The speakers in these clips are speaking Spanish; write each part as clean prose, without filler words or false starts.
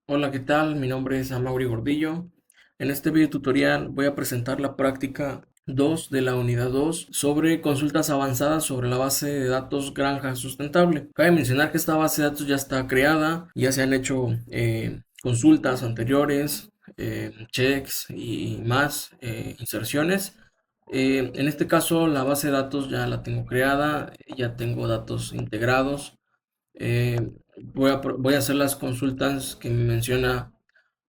Hola, ¿qué tal? Mi nombre es Amaury Gordillo. En este video tutorial voy a presentar la práctica 2 de la unidad 2 sobre consultas avanzadas sobre la base de datos Granja Sustentable. Cabe mencionar que esta base de datos ya está creada, ya se han hecho consultas anteriores, checks y más inserciones. En este caso la base de datos ya la tengo creada, ya tengo datos integrados. Voy a hacer las consultas que me menciona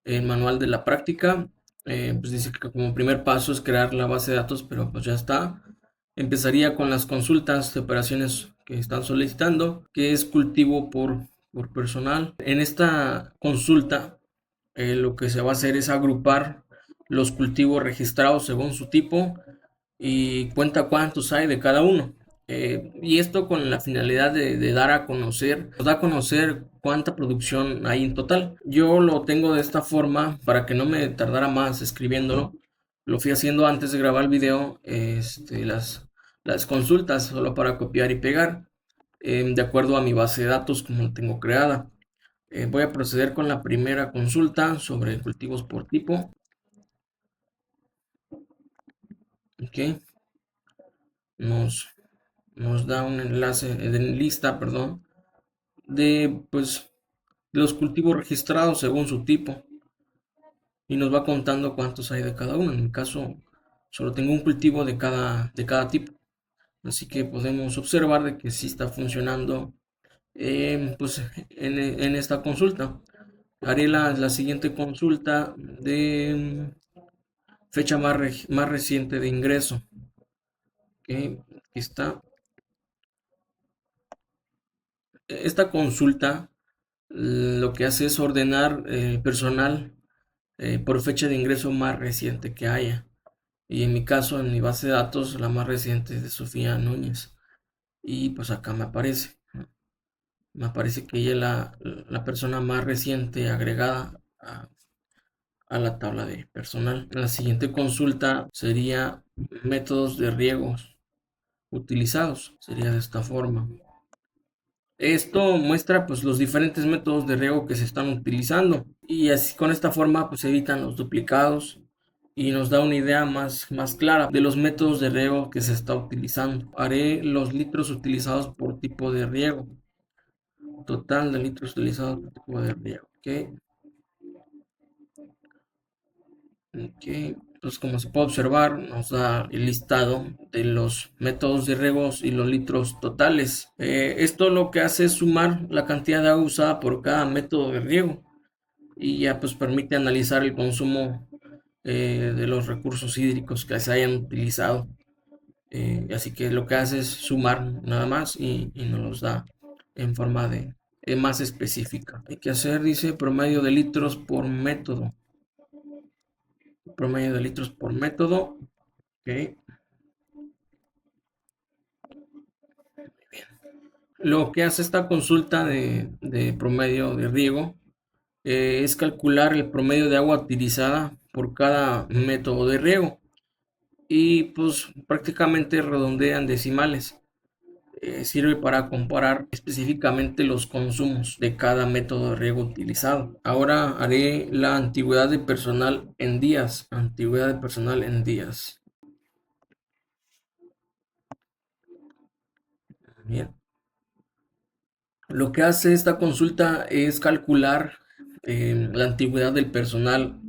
el manual de la práctica. Pues dice que como primer paso es crear la base de datos, pero pues ya está. Empezaría con las consultas de operaciones que están solicitando, que es cultivo por personal. En esta consulta, lo que se va a hacer es agrupar los cultivos registrados según su tipo y cuenta cuántos hay de cada uno. Y esto con la finalidad de dar a conocer, nos da a conocer cuánta producción hay en total. Yo lo tengo de esta forma para que no me tardara más escribiéndolo. Lo fui haciendo antes de grabar el video, las consultas solo para copiar y pegar, de acuerdo a mi base de datos como la tengo creada. Voy a proceder con la primera consulta sobre cultivos por tipo. Ok, nos, nos da un enlace de lista, perdón, de pues de los cultivos registrados según su tipo y nos va contando cuántos hay de cada uno. En mi caso solo tengo un cultivo de cada tipo, así que podemos observar de que sí está funcionando pues en esta consulta. Haré la siguiente consulta de fecha más reciente de ingreso. Okay, aquí está. Esta consulta lo que hace es ordenar el personal por fecha de ingreso más reciente que haya. Y en mi caso, en mi base de datos, la más reciente es de Sofía Núñez. Y pues acá me aparece, ¿no? Me aparece que ella es la persona más reciente agregada a la tabla de personal. La siguiente consulta sería métodos de riegos utilizados. Sería de esta forma. Esto muestra pues los diferentes métodos de riego que se están utilizando y así con esta forma pues evitan los duplicados y nos da una idea más clara de los métodos de riego que se está utilizando. Haré los litros utilizados por tipo de riego, total de litros utilizados por tipo de riego. Ok, pues como se puede observar, nos da el listado de los métodos de riegos y los litros totales. Esto lo que hace es sumar la cantidad de agua usada por cada método de riego y ya pues permite analizar el consumo de los recursos hídricos que se hayan utilizado. Así que lo que hace es sumar nada más y nos los da en forma de más específica. Hay que hacer, dice, promedio de litros por método. Promedio de litros por método. Ok. Lo que hace esta consulta de promedio de riego es calcular el promedio de agua utilizada por cada método de riego y pues prácticamente redondean decimales. Sirve para comparar específicamente los consumos de cada método de riego utilizado. Ahora haré la antigüedad de personal en días. Antigüedad de personal en días. Bien. Lo que hace esta consulta es calcular la antigüedad del personal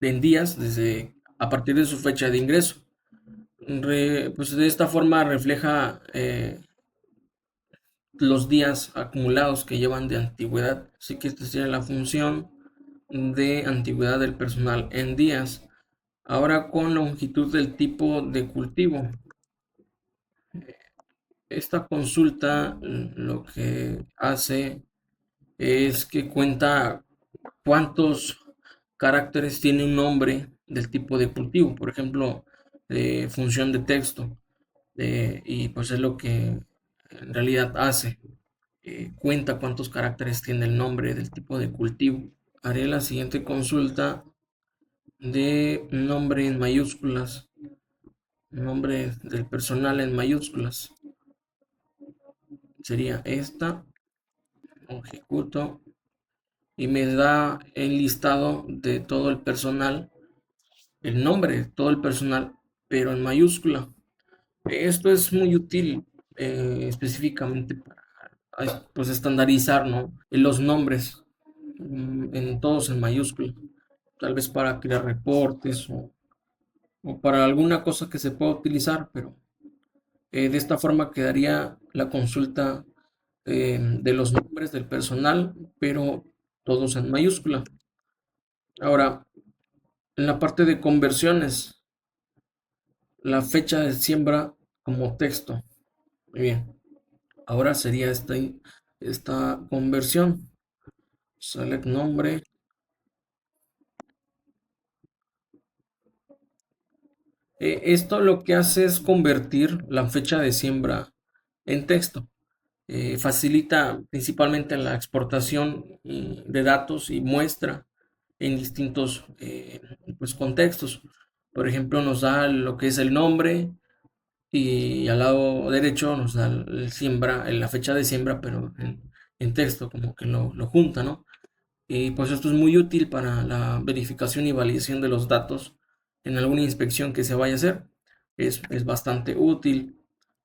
en días desde a partir de su fecha de ingreso. Pues de esta forma refleja los días acumulados que llevan de antigüedad. Así que esta sería la función de antigüedad del personal en días. Ahora con longitud del tipo de cultivo. Esta consulta lo que hace es que cuenta cuántos caracteres tiene un nombre del tipo de cultivo, por ejemplo, de función de texto, y pues es lo que en realidad hace, cuenta cuántos caracteres tiene el nombre del tipo de cultivo. Haré la siguiente consulta de nombre en mayúsculas, nombre del personal en mayúsculas, sería esta, ejecuto y me da el listado de todo el personal, el nombre de todo el personal, pero en mayúscula. Esto es muy útil específicamente para pues estandarizar, ¿no? Los nombres en todos en mayúscula, tal vez para crear reportes o para alguna cosa que se pueda utilizar, pero de esta forma quedaría la consulta de los nombres del personal, pero todos en mayúscula. Ahora, en la parte de conversiones, la fecha de siembra como texto. Muy bien. Ahora sería esta conversión. Select nombre. Esto lo que hace es convertir la fecha de siembra en texto. Facilita principalmente la exportación de datos y muestra en distintos pues, contextos. Por ejemplo, nos da lo que es el nombre y al lado derecho nos da la fecha de siembra, pero en texto, como que lo junta, ¿no? Y pues esto es muy útil para la verificación y validación de los datos en alguna inspección que se vaya a hacer. Es bastante útil.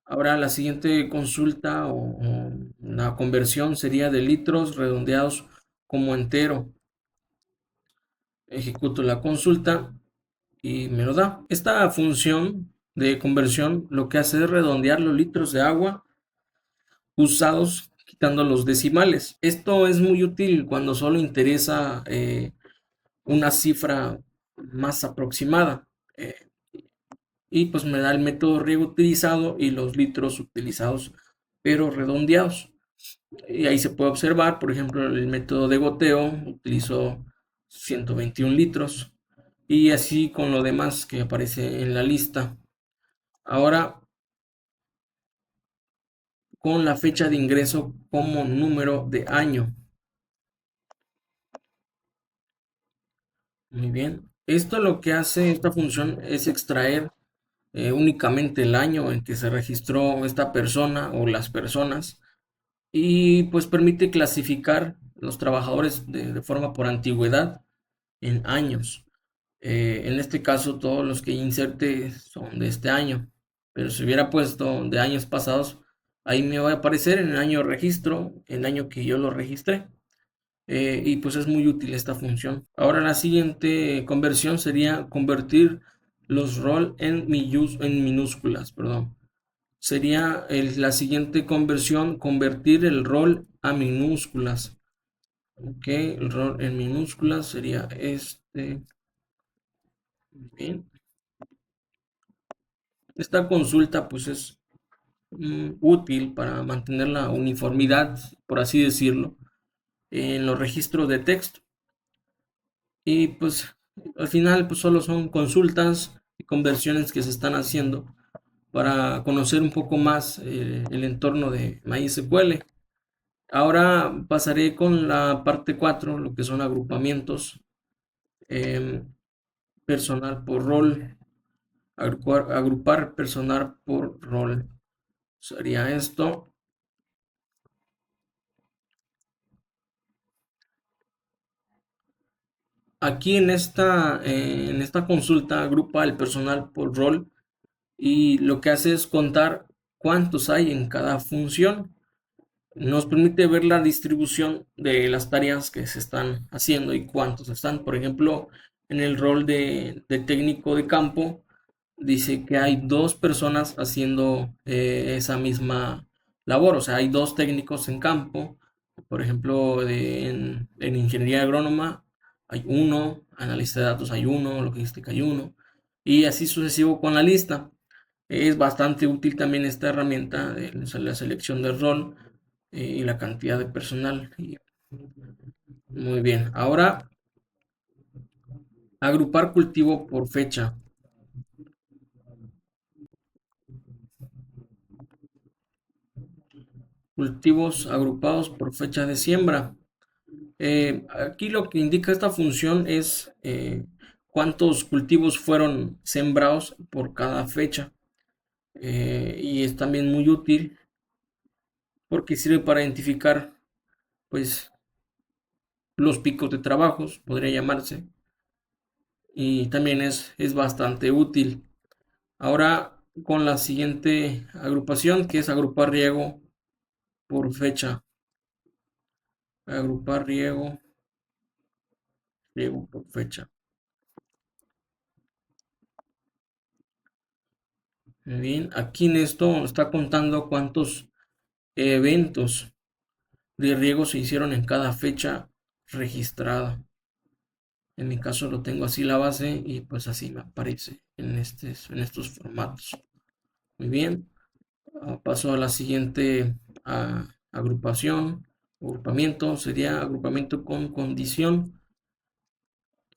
Ahora la siguiente consulta o la conversión sería de litros redondeados como entero. Ejecuto la consulta y me lo da. Esta función de conversión lo que hace es redondear los litros de agua usados quitando los decimales. Esto es muy útil cuando solo interesa una cifra más aproximada. eh, y pues me da el método riego utilizado y los litros utilizados, pero redondeados. Y ahí se puede observar, por ejemplo, el método de goteo utilizó 121 litros y así con lo demás que aparece en la lista. Ahora, con la fecha de ingreso como número de año. Muy bien. Esto lo que hace esta función es extraer únicamente el año en que se registró esta persona o las personas y pues permite clasificar los trabajadores de forma por antigüedad en años. En este caso todos los que inserte son de este año, pero si hubiera puesto de años pasados, ahí me va a aparecer en el año de registro, el año que yo lo registré. Y pues es muy útil esta función. Ahora la siguiente conversión sería convertir los rol en minúsculas, perdón. Sería la siguiente conversión, convertir el rol a minúsculas. Ok, el rol en minúsculas sería este. Bien. Esta consulta pues es útil para mantener la uniformidad, por así decirlo, en los registros de texto. Y pues al final pues solo son consultas y conversiones que se están haciendo para conocer un poco más el entorno de MySQL. Ahora pasaré con la parte 4 lo que son agrupamientos, em, personal por rol, agrupar personal por rol. Sería esto. Aquí en esta consulta agrupa el personal por rol y lo que hace es contar cuántos hay en cada función. Nos permite ver la distribución de las tareas que se están haciendo y cuántos están. Por ejemplo, en el rol de técnico de campo, dice que hay dos personas haciendo esa misma labor. O sea, hay dos técnicos en campo. Por ejemplo, en ingeniería agrónoma hay uno, analista de datos hay uno, logística hay uno, y así sucesivo con la lista. Es bastante útil también esta herramienta de la selección del rol y la cantidad de personal. Muy bien, ahora agrupar cultivo por fecha. Cultivos agrupados por fecha de siembra. Aquí lo que indica esta función es cuántos cultivos fueron sembrados por cada fecha. Y es también muy útil porque sirve para identificar pues los picos de trabajos, podría llamarse, y también es bastante útil. Ahora con la siguiente agrupación, que es agrupar riego por fecha. Agrupar riego por fecha. Muy bien, aquí en esto está contando cuántos eventos de riego se hicieron en cada fecha registrada. En mi caso lo tengo así la base y pues así me aparece en estos formatos. Muy bien, paso a la siguiente agrupación. Agrupamiento sería agrupamiento con condición.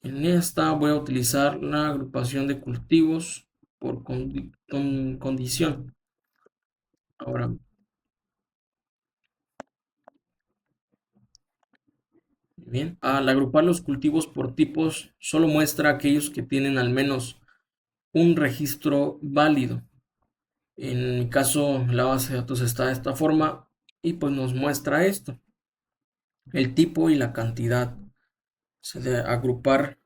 En esta voy a utilizar la agrupación de cultivos por condición. Ahora, bien, al agrupar los cultivos por tipos, solo muestra aquellos que tienen al menos un registro válido. En mi caso, la base de datos está de esta forma y pues nos muestra esto, el tipo y la cantidad. Se debe agrupar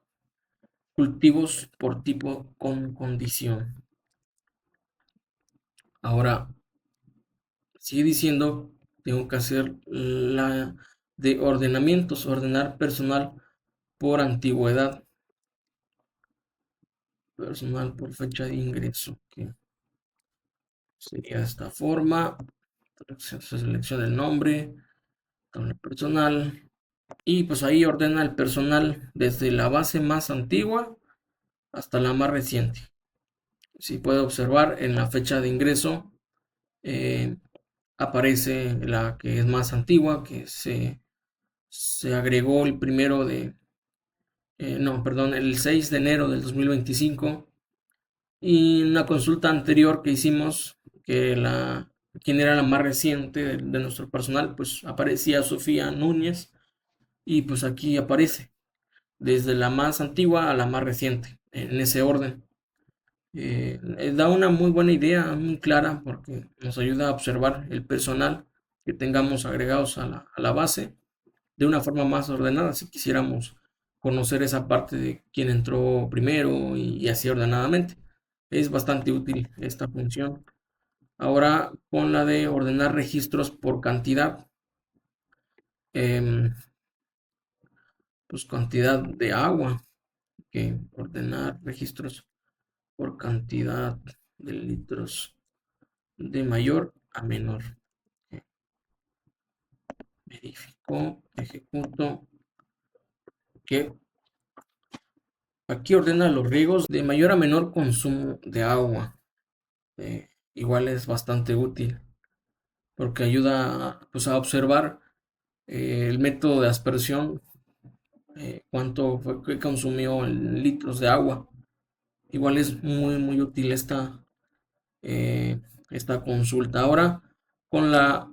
cultivos por tipo con condición. Ahora, sigue diciendo, tengo que hacer la de ordenamientos, ordenar personal por antigüedad, personal por fecha de ingreso, que sería de esta forma. Se selecciona el nombre, tabla personal, y pues ahí ordena el personal desde la base más antigua hasta la más reciente. Si puede observar en la fecha de ingreso, eh, aparece la que es más antigua, que se agregó el primero de, no, perdón, el 6 de enero del 2025. Y una consulta anterior que hicimos, que quien era la más reciente de nuestro personal, pues aparecía Sofía Núñez, y pues aquí aparece desde la más antigua a la más reciente, en ese orden. Da una muy buena idea, muy clara, porque nos ayuda a observar el personal que tengamos agregados a la base de una forma más ordenada, si quisiéramos conocer esa parte de quién entró primero y así ordenadamente. Es bastante útil esta función. Ahora con la de ordenar registros por cantidad, em, pues cantidad de agua, que ordenar registros por cantidad de litros de mayor a menor. Verifico, ejecuto, que aquí ordena los riegos de mayor a menor consumo de agua. Igual es bastante útil porque ayuda pues, a observar el método de aspersión, cuánto fue que consumió en litros de agua. Igual es muy muy útil eh, esta consulta. Ahora con la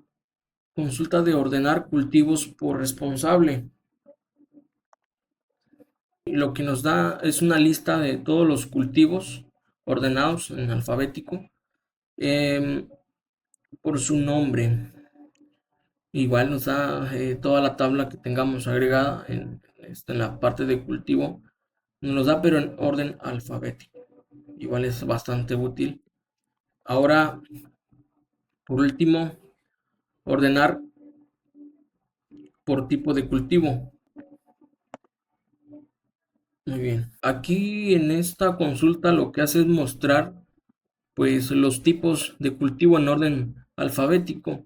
consulta de ordenar cultivos por responsable. Lo que nos da es una lista de todos los cultivos ordenados en alfabético, em, por su nombre. Igual nos da toda la tabla que tengamos agregada en la parte de cultivo. Nos da pero en orden alfabético. Igual es bastante útil. Ahora, por último, ordenar por tipo de cultivo. Muy bien. Aquí en esta consulta lo que hace es mostrar pues los tipos de cultivo en orden alfabético.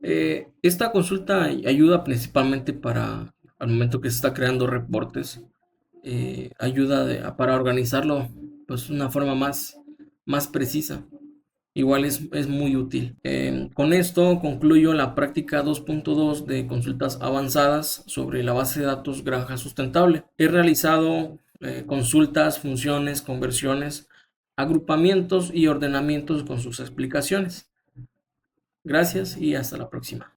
Esta consulta ayuda principalmente para al momento que se está creando reportes, ayuda para organizarlo pues de una forma más precisa. Igual es muy útil. Con esto concluyo la práctica 2.2 de consultas avanzadas sobre la base de datos Granja Sustentable. He realizado consultas, funciones, conversiones, agrupamientos y ordenamientos con sus explicaciones. Gracias y hasta la próxima.